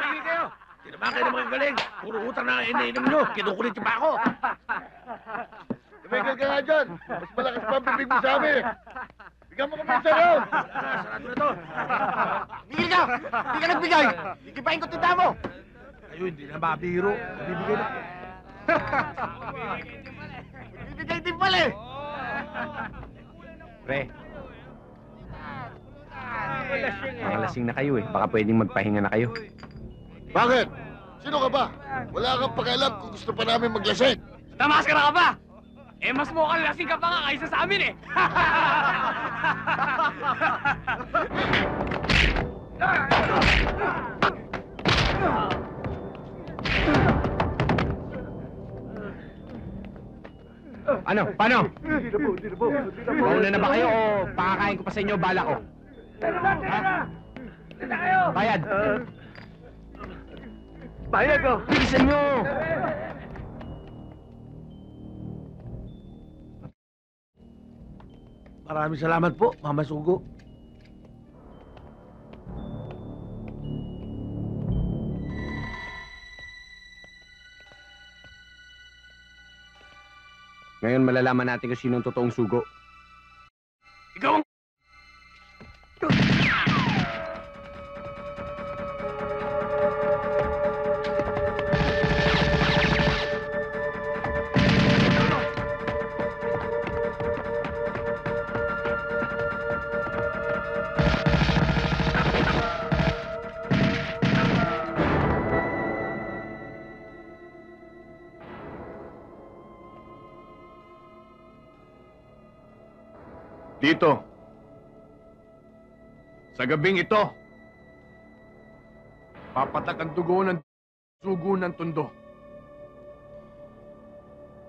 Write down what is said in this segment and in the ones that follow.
tumahimik kayo. Hindi naman kayo naman galing. Puro utang na iniinom nyo. Kinukulit pa ako. Tumigil ka nga dyan. Mas malakas pa ang bibig mo sa amin. Bigyan mo kami ng saraw. Sarado na to. Bigil ka! Hindi ka nagbigay! Ikipain ko tinta mo! Kayo hindi na mabiro. Bibigay na. Bibigay din pala eh! Pre. Mga lasing na kayo eh. Baka pwedeng magpahinga na kayo. Bakit? Sino ka ba? Wala kang pakialam kung gusto pa namin maglasing. Namaskara ka ba? Eh, mas mukhang lasing ka pa nga kaysa sa amin eh! Ano? Paano? Mauna na ba kayo o pakakain ko pa sa inyo bala ko? Bayad! Bayad ko! Bilisan nyo! Maraming salamat po, Mama Sugo. Ngayon malalaman natin kung sino ang totoong sugo. Ikaw ang... Dito, sa gabing ito, papatak ang dugo ng sugo ng tundo.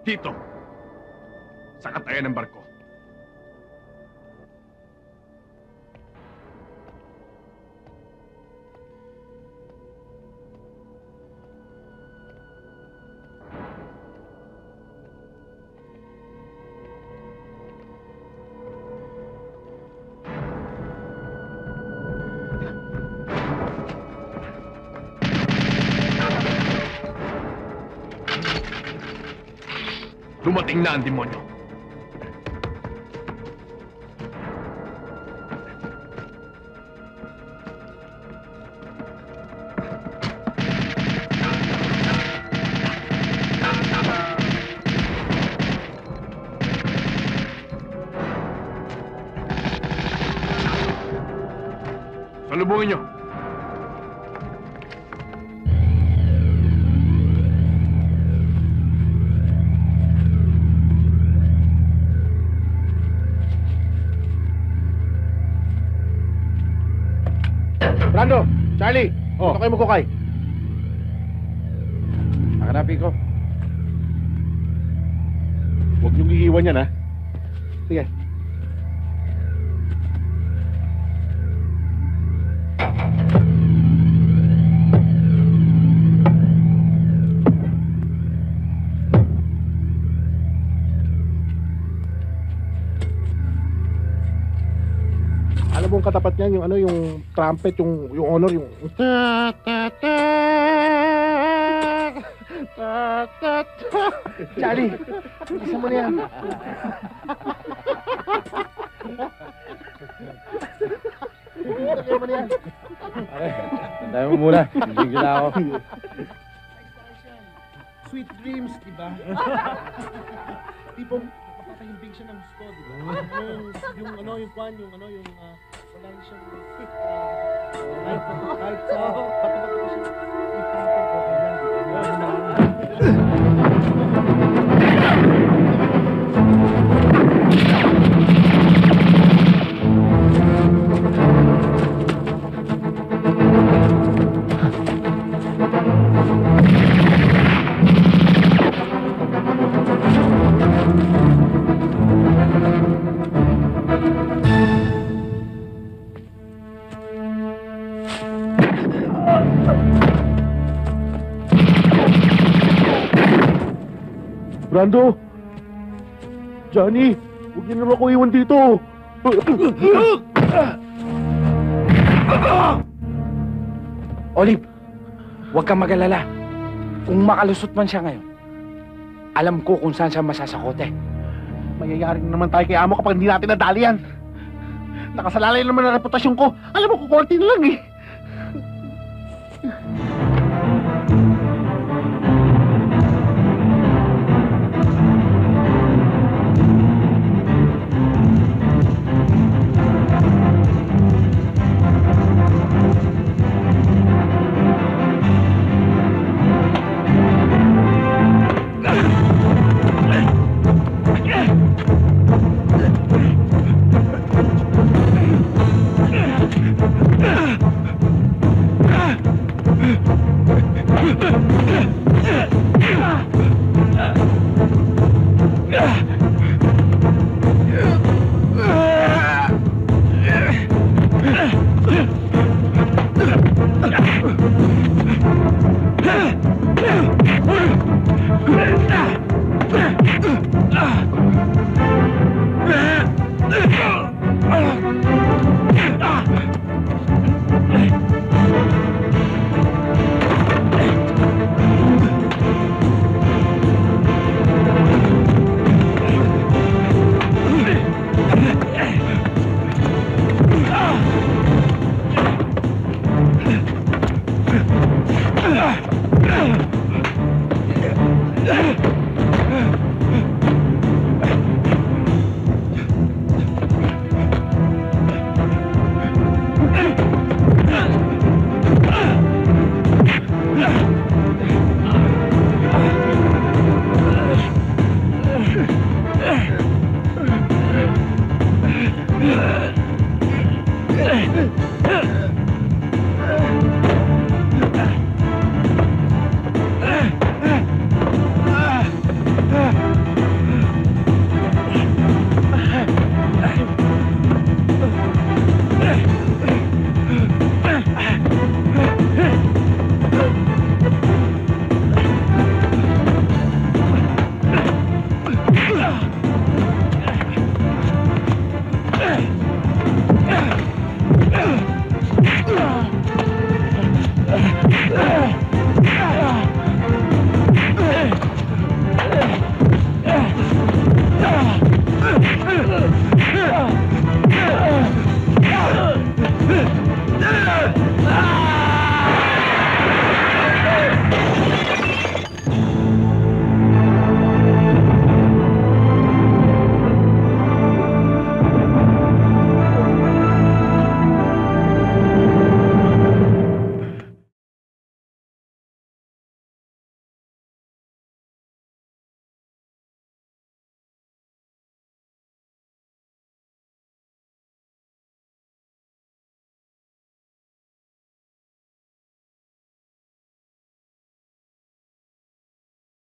Dito, sa katayan ng barko. Dumating na ang demonyo. Salubungin niyo. Brando! Charlie! Oh. Ano kayo magkukay? Hakanapin ko. Huwag niyong iiwan yan, ha? Sige. Alam mo ang katapat niyan, yung ano, yung trumpet, yung honor, yung ta ta ta ta ta ta. Charlie, isa mo na yan. Isa mo na yan. Tandaan mo muna. Hindi na ako. Sweet dreams, di ba? Tipong makakahimbing siya ng gusto, di ba? Yung ano, yung kwan, yung ano, yung wala rin siyang kahit sa patapat ko siya ipapag ko kailan, di ba? Brando! Johnny! Huwag niyo naman ako iwan dito! Olive! Huwag kang mag-alala. Kung makalusot man siya ngayon, alam ko kung saan siya masasakote. Mayayari na naman tayo kay amo kapag hindi natin nadali yan. Nakasalalay naman ang reputasyon ko. Alam mo, kukunti na lang eh.